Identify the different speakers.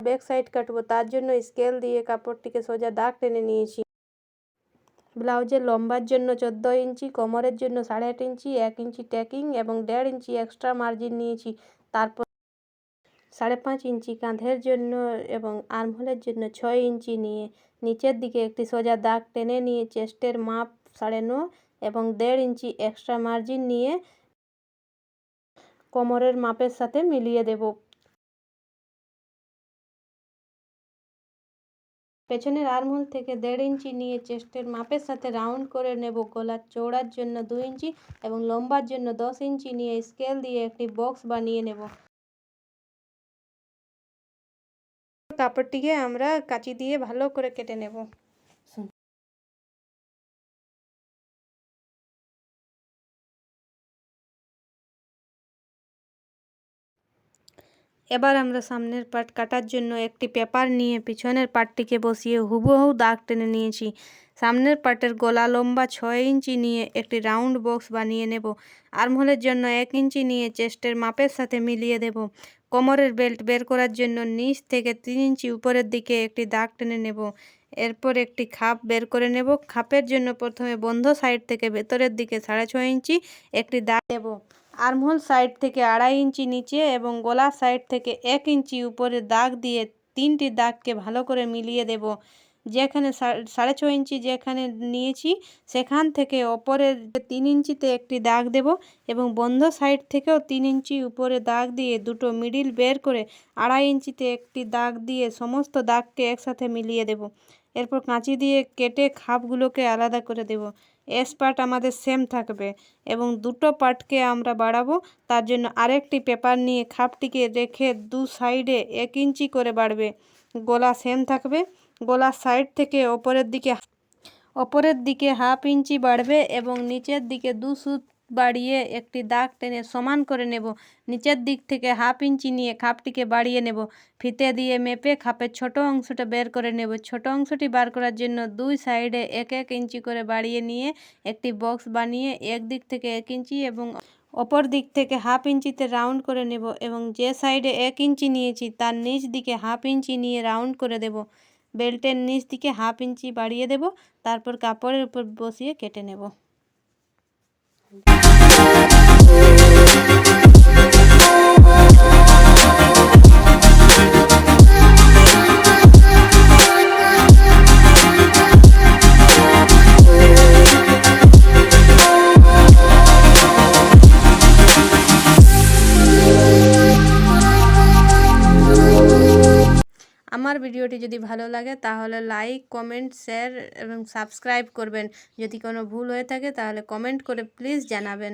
Speaker 1: Back side কাটবো, তার জন্য স্কেল দিয়ে কাপড়টিকে সোজা দাগ টেনে নিয়েছি। ব্লাউজের লম্বার জন্য 14 ইঞ্চি, কোমরের জন্য 8.5 ইঞ্চি, 1 ইঞ্চি ট্যাকিং এবং 1.5 ইঞ্চি এক্সট্রা মার্জিন নিয়েছি। তারপর 5.5 ইঞ্চি কাঁধের জন্য এবং আর্মহোলের জন্য 6 ইঞ্চি নিয়ে নিচের দিকে একটি সোজা দাগ টেনে নিয়ে চেস্টের মাপ 9.5 এবং 1.5 ইঞ্চি এক্সট্রা মার্জিন নিয়ে কোমরের মাপের সাথে মিলিয়ে দেব। পেছনের আর্মহোল থেকে 1.5 ইঞ্চি নিয়ে চেস্টের মাপের সাথে রাউন্ড করে নেব। গলার চওড়ার জন্য 2 ইঞ্চি এবং লম্বার জন্য 10 ইঞ্চি নিয়ে স্কেল দিয়ে একটি বক্স বানিয়ে নেব। কাপড়টিকে আমরা কাঁচি দিয়ে ভালো করে কেটে নেব। এবার আমরা সামনের পার্ট কাটার জন্য একটি পেপার নিয়ে পিছনের পার্টটিকে বসিয়ে হুবহু দাগ টেনে নিয়েছি। সামনের পার্টের গলা লম্বা 6 ইঞ্চি নিয়ে একটি রাউন্ড বক্স বানিয়ে নেব। আর্মহোলের জন্য 1 ইঞ্চি নিয়ে চেস্টের মাপের সাথে মিলিয়ে দেব। কোমরের বেল্ট বের করার জন্য নিচ থেকে 3 ইঞ্চি উপরের দিকে একটি দাগ টেনে নেব। এরপর একটি খাপ বের করে নেব। খাপের জন্য প্রথমে বন্ধ সাইড থেকে ভেতরের দিকে 6.5 ইঞ্চি একটি দাগ দেব। আর্মহোল সাইড থেকে 2.5 ইঞ্চি নিচে এবং গলার সাইড থেকে 1 ইঞ্চি উপরে দাগ দিয়ে 3টি দাগকে ভালো করে মিলিয়ে দেব। যেখানে 6.5 ইঞ্চি যেখানে নিয়েছি সেখান থেকে ওপরের 3 ইঞ্চিতে একটি দাগ দেব এবং বন্ধ সাইড থেকেও 3 ইঞ্চি উপরে দাগ দিয়ে দুটো মিডিল বের করে 2.5 ইঞ্চিতে একটি দাগ দিয়ে সমস্ত দাগকে একসাথে মিলিয়ে দেব। এরপর কাঁচি দিয়ে কেটে খাপগুলোকে আলাদা করে দেব। এস পার্ট আমাদের সেম থাকবে এবং দুটো পার্টকে আমরা বাড়াবো, তার জন্য আরেকটি পেপার নিয়ে খাপটিকে রেখে দু সাইডে 1 ইঞ্চি করে বাড়বে। গলা সেম থাকবে। গলার সাইড থেকে ওপরের দিকে 1/2 ইঞ্চি বাড়বে এবং নিচের দিকে 2 সুত বাড়িয়ে একটি দাগ টেনে সমান করে নেব। নিচের দিক থেকে 1/2 ইঞ্চি নিয়ে খাপটিকে বাড়িয়ে নেব। ফিতে দিয়ে মেপে খাপের ছোট অংশটা বের করে নেব। ছোট অংশটি বার করার জন্য দুই সাইডে 1-1 ইঞ্চি করে বাড়িয়ে নিয়ে একটি বক্স বানিয়ে এক দিক থেকে 1 ইঞ্চি এবং অপর দিক থেকে 1/2 ইঞ্চিতে রাউন্ড করে নেব এবং যে সাইডে 1 ইঞ্চি নিয়েছি তার নিচ দিকে 1/2 ইঞ্চি নিয়ে রাউন্ড করে দেব। বেল্টের নিচ দিকে 1/2 ইঞ্চি বাড়িয়ে দেব। তারপর কাপড়ের উপর বসিয়ে কেটে নেব। আমার ভিডিওটি যদি ভালো লাগে তাহলে লাইক, কমেন্ট, শেয়ার এবং সাবস্ক্রাইব করবেন। যদি কোনো ভুল হয়ে থাকে তাহলে কমেন্ট করে প্লিজ জানাবেন।